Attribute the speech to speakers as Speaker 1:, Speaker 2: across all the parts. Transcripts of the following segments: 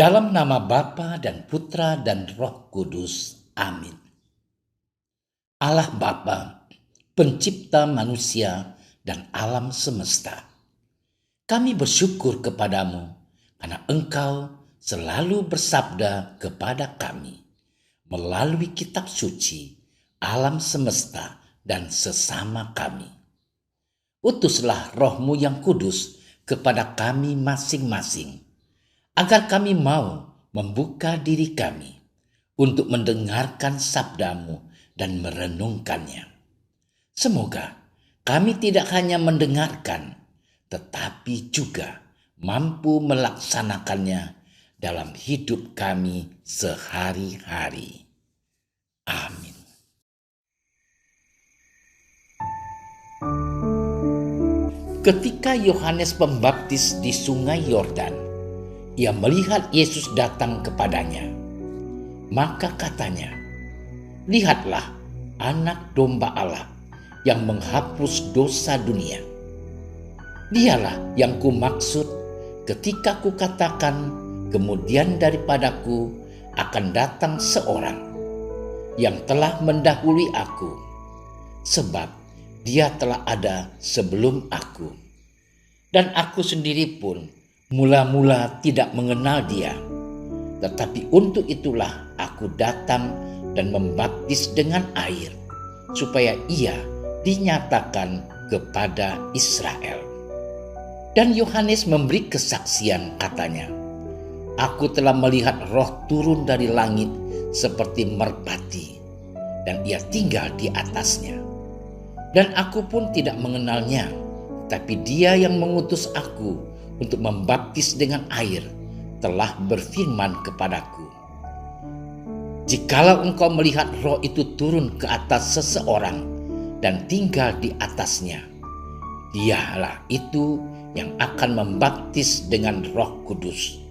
Speaker 1: Dalam nama Bapa dan Putra dan Roh Kudus. Amin. Allah Bapa, pencipta manusia dan alam semesta, kami bersyukur kepadamu karena Engkau selalu bersabda kepada kami melalui kitab suci, alam semesta dan sesama kami. Utuslah Roh-Mu yang kudus kepada kami masing-masing, agar kami mau membuka diri kami untuk mendengarkan sabda-Mu dan merenungkannya. Semoga kami tidak hanya mendengarkan, tetapi juga mampu melaksanakannya dalam hidup kami sehari-hari. Amin. Ketika Yohanes Pembaptis di Sungai Yordan, ia melihat Yesus datang kepadanya. Maka katanya, "Lihatlah anak domba Allah yang menghapus dosa dunia. Dialah yang kumaksud ketika kukatakan, kemudian daripadaku akan datang seorang yang telah mendahului aku, sebab dia telah ada sebelum aku. Dan aku sendiri pun mula-mula tidak mengenal dia, tetapi untuk itulah aku datang dan membaptis dengan air, supaya ia dinyatakan kepada Israel." Dan Yohanes memberi kesaksian, katanya, "Aku telah melihat Roh turun dari langit seperti merpati, dan ia tinggal di atasnya. Dan aku pun tidak mengenalnya, tapi dia yang mengutus aku untuk membaptis dengan air telah berfirman kepadaku, jikalau engkau melihat Roh itu turun ke atas seseorang dan tinggal di atasnya, dialah itu yang akan membaptis dengan Roh Kudus.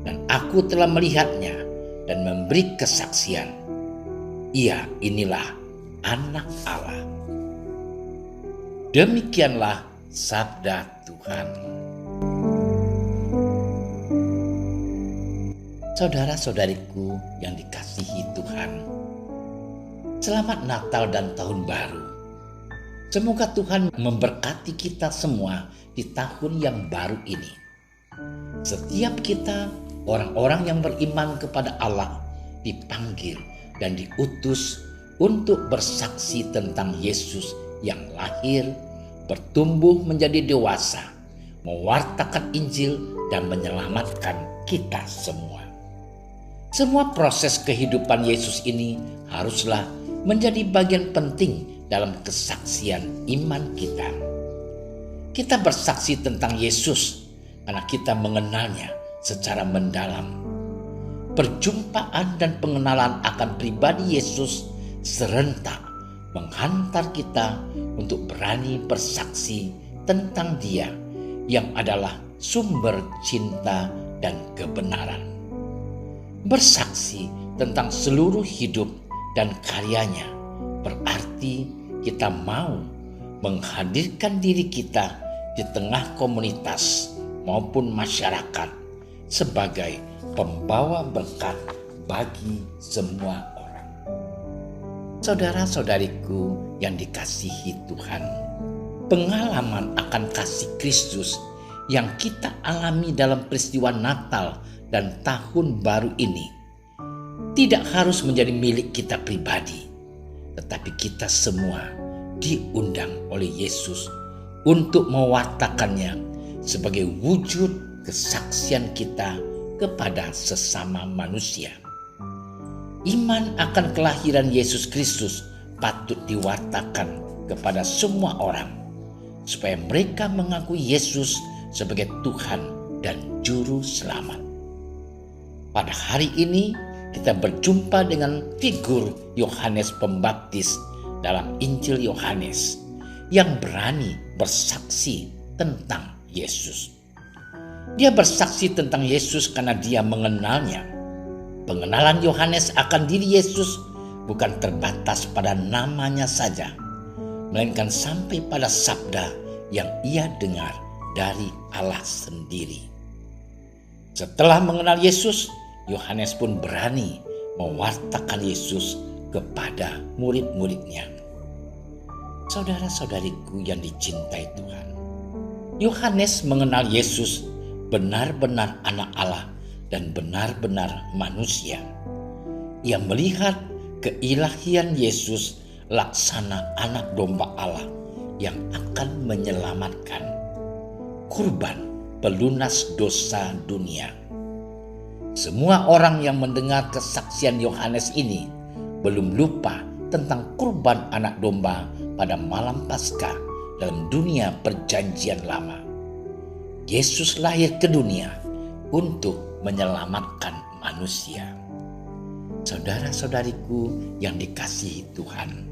Speaker 1: Dan aku telah melihatnya dan memberi kesaksian. Ia inilah Anak Allah." Demikianlah sabda Tuhan. Saudara-saudariku yang dikasihi Tuhan, selamat Natal dan Tahun Baru. Semoga Tuhan memberkati kita semua di tahun yang baru ini. Setiap kita, orang-orang yang beriman kepada Allah, dipanggil dan diutus untuk bersaksi tentang Yesus yang lahir, bertumbuh menjadi dewasa, mewartakan Injil dan menyelamatkan kita semua. Semua proses kehidupan Yesus ini haruslah menjadi bagian penting dalam kesaksian iman kita. Kita bersaksi tentang Yesus karena kita mengenalnya secara mendalam. Perjumpaan dan pengenalan akan pribadi Yesus serentak menghantar kita untuk berani bersaksi tentang Dia yang adalah sumber cinta dan kebenaran. Bersaksi tentang seluruh hidup dan karyanya berarti kita mau menghadirkan diri kita di tengah komunitas maupun masyarakat sebagai pembawa berkat bagi semua orang. Saudara-saudariku yang dikasihi Tuhan, pengalaman akan kasih Kristus yang kita alami dalam peristiwa Natal dan Tahun Baru ini tidak harus menjadi milik kita pribadi, tetapi kita semua diundang oleh Yesus untuk mewartakannya sebagai wujud kesaksian kita kepada sesama manusia. Iman akan kelahiran Yesus Kristus patut diwartakan kepada semua orang, supaya mereka mengakui Yesus sebagai Tuhan dan Juru Selamat. Pada hari ini kita berjumpa dengan figur Yohanes Pembaptis dalam Injil Yohanes yang berani bersaksi tentang Yesus. Dia bersaksi tentang Yesus karena dia mengenalnya. Pengenalan Yohanes akan diri Yesus bukan terbatas pada namanya saja, melainkan sampai pada sabda yang ia dengar dari Allah sendiri. Setelah mengenal Yesus, Yohanes pun berani mewartakan Yesus kepada murid-muridnya. Saudara-saudariku yang dicintai Tuhan, Yohanes mengenal Yesus benar-benar anak Allah dan benar-benar manusia. Ia melihat keilahian Yesus laksana anak domba Allah yang akan menyelamatkan, kurban pelunas dosa dunia. Semua orang yang mendengar kesaksian Yohanes ini belum lupa tentang kurban anak domba pada malam Paskah dalam dunia perjanjian lama. Yesus lahir ke dunia untuk menyelamatkan manusia. Saudara-saudariku yang dikasihi Tuhan,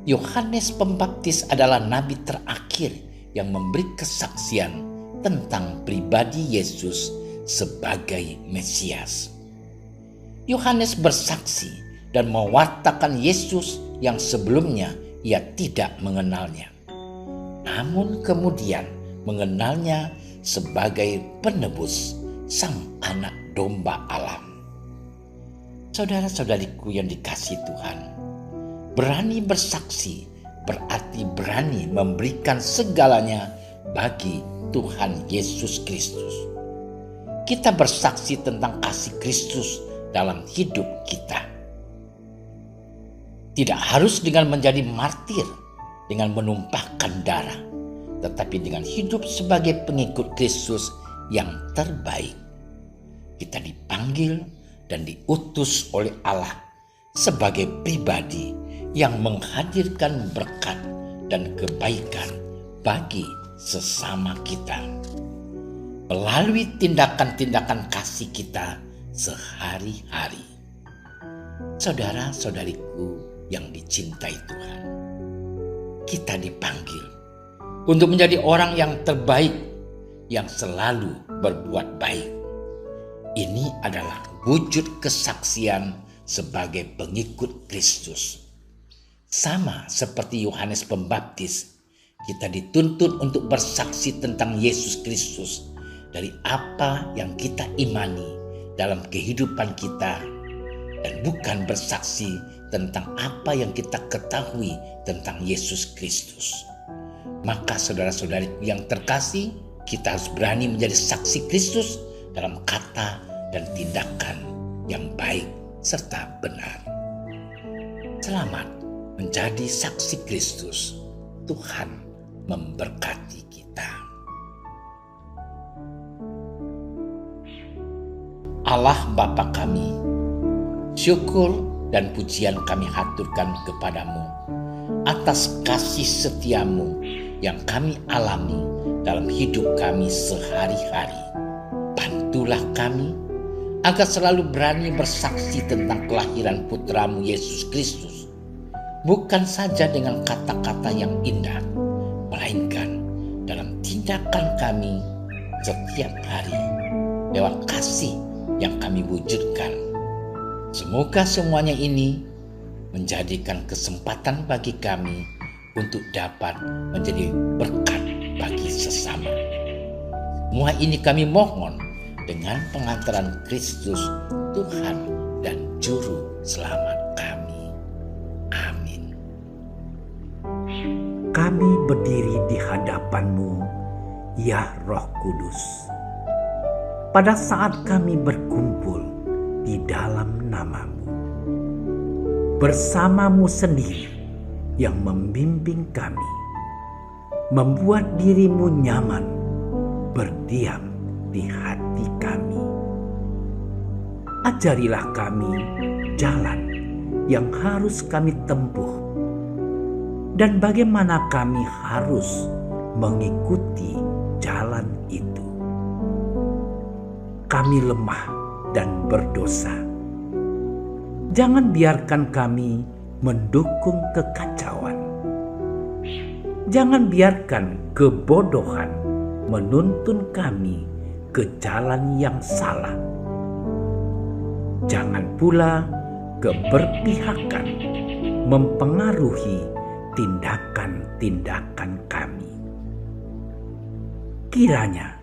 Speaker 1: Yohanes Pembaptis adalah nabi terakhir yang memberi kesaksian tentang pribadi Yesus sebagai Mesias. Yohanes bersaksi dan mewartakan Yesus yang sebelumnya ia tidak mengenalnya, namun kemudian mengenalnya sebagai penebus, sang anak domba Allah. Saudara-saudariku yang dikasihi Tuhan, berani bersaksi berarti berani memberikan segalanya bagi Tuhan Yesus Kristus. Kita bersaksi tentang kasih Kristus dalam hidup kita. Tidak harus dengan menjadi martir, dengan menumpahkan darah, tetapi dengan hidup sebagai pengikut Kristus yang terbaik. Kita dipanggil dan diutus oleh Allah sebagai pribadi yang menghadirkan berkat dan kebaikan bagi sesama kita melalui tindakan-tindakan kasih kita sehari-hari. Saudara-saudariku yang dicintai Tuhan, kita dipanggil untuk menjadi orang yang terbaik, yang selalu berbuat baik. Ini adalah wujud kesaksian sebagai pengikut Kristus. Sama seperti Yohanes Pembaptis, kita dituntut untuk bersaksi tentang Yesus Kristus dari apa yang kita imani dalam kehidupan kita, dan bukan bersaksi tentang apa yang kita ketahui tentang Yesus Kristus. Maka saudara-saudariku yang terkasih, kita harus berani menjadi saksi Kristus dalam kata dan tindakan yang baik serta benar. Selamat menjadi saksi Kristus. Tuhan memberkati kita. Allah Bapa kami, syukur dan pujian kami haturkan kepadamu atas kasih setiamu yang kami alami dalam hidup kami sehari-hari. Bantulah kami agar selalu berani bersaksi tentang kelahiran putramu Yesus Kristus, bukan saja dengan kata-kata yang indah, melainkan dalam tindakan kami setiap hari lewat kasih yang kami wujudkan. Semoga semuanya ini menjadikan kesempatan bagi kami untuk dapat menjadi berkat bagi sesama. Semua ini kami mohon dengan pengantaran Kristus Tuhan dan Juru Selamat kami. Amin.
Speaker 2: Kami berdiri di hadapan-Mu, ya Roh Kudus, pada saat kami berkumpul di dalam nama-Mu, bersama-Mu sendiri yang membimbing kami, membuat diri-Mu nyaman berdiam di hati kami. Ajarilah kami jalan yang harus kami tempuh dan bagaimana kami harus mengikuti jalan itu. Kami lemah dan berdosa. Jangan biarkan kami mendukung kekacauan. Jangan biarkan kebodohan menuntun kami ke jalan yang salah. Jangan pula keberpihakan mempengaruhi tindakan-tindakan kami. Kiranya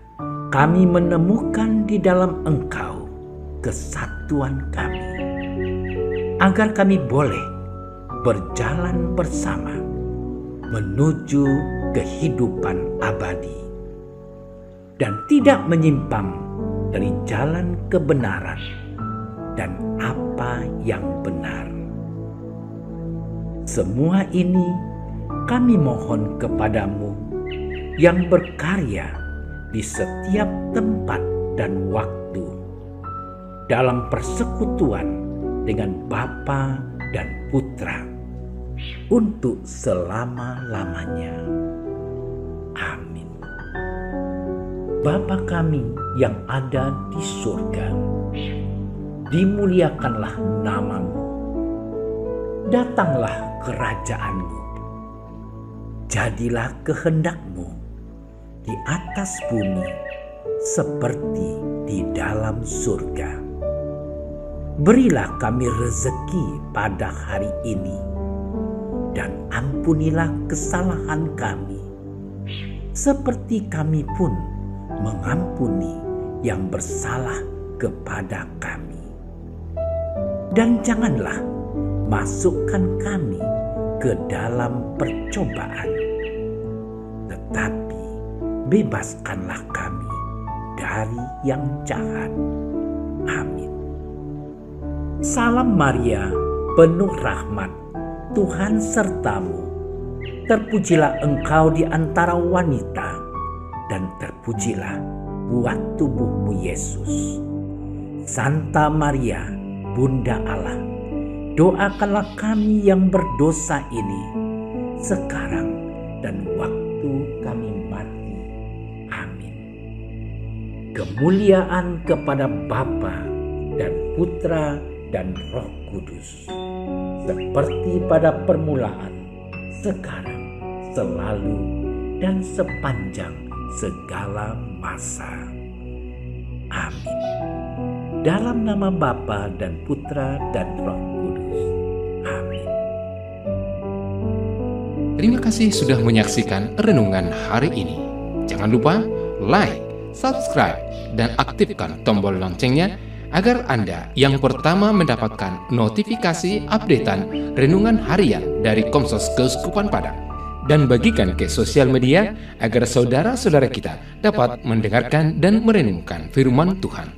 Speaker 2: kami menemukan di dalam Engkau kesatuan kami, agar kami boleh berjalan bersama menuju kehidupan abadi dan tidak menyimpang dari jalan kebenaran dan apa yang benar. Semua ini kami mohon kepadamu yang berkarya di setiap tempat dan waktu dalam persekutuan dengan Bapa dan Putra untuk selama-lamanya. Amin. Bapa kami yang ada di surga, dimuliakanlah nama-Mu. Datanglah kerajaan-Mu. Jadilah kehendak-Mu di atas bumi seperti di dalam surga. Berilah kami rezeki pada hari ini, dan ampunilah kesalahan kami, seperti kami pun mengampuni yang bersalah kepada kami. Dan janganlah masukkan kami ke dalam percobaan, tetapi bebaskanlah kami dari yang jahat. Amin. Salam Maria, penuh rahmat, Tuhan sertamu. Terpujilah engkau di antara wanita, dan terpujilah buah tubuhmu Yesus. Santa Maria, Bunda Allah, doakanlah kami yang berdosa ini, sekarang dan waktu kami mati. Amin. Kemuliaan kepada Bapa dan Putra dan Roh Kudus, seperti pada permulaan, sekarang, selalu, dan sepanjang segala masa. Amin. Dalam nama Bapa dan Putra dan Roh Kudus. Amin.
Speaker 3: Terima kasih sudah menyaksikan renungan hari ini. Jangan lupa like, subscribe, dan aktifkan tombol loncengnya agar Anda yang pertama mendapatkan notifikasi updatean renungan harian dari Komsos Keuskupan Padang. Dan bagikan ke sosial media agar saudara-saudara kita dapat mendengarkan dan merenungkan firman Tuhan.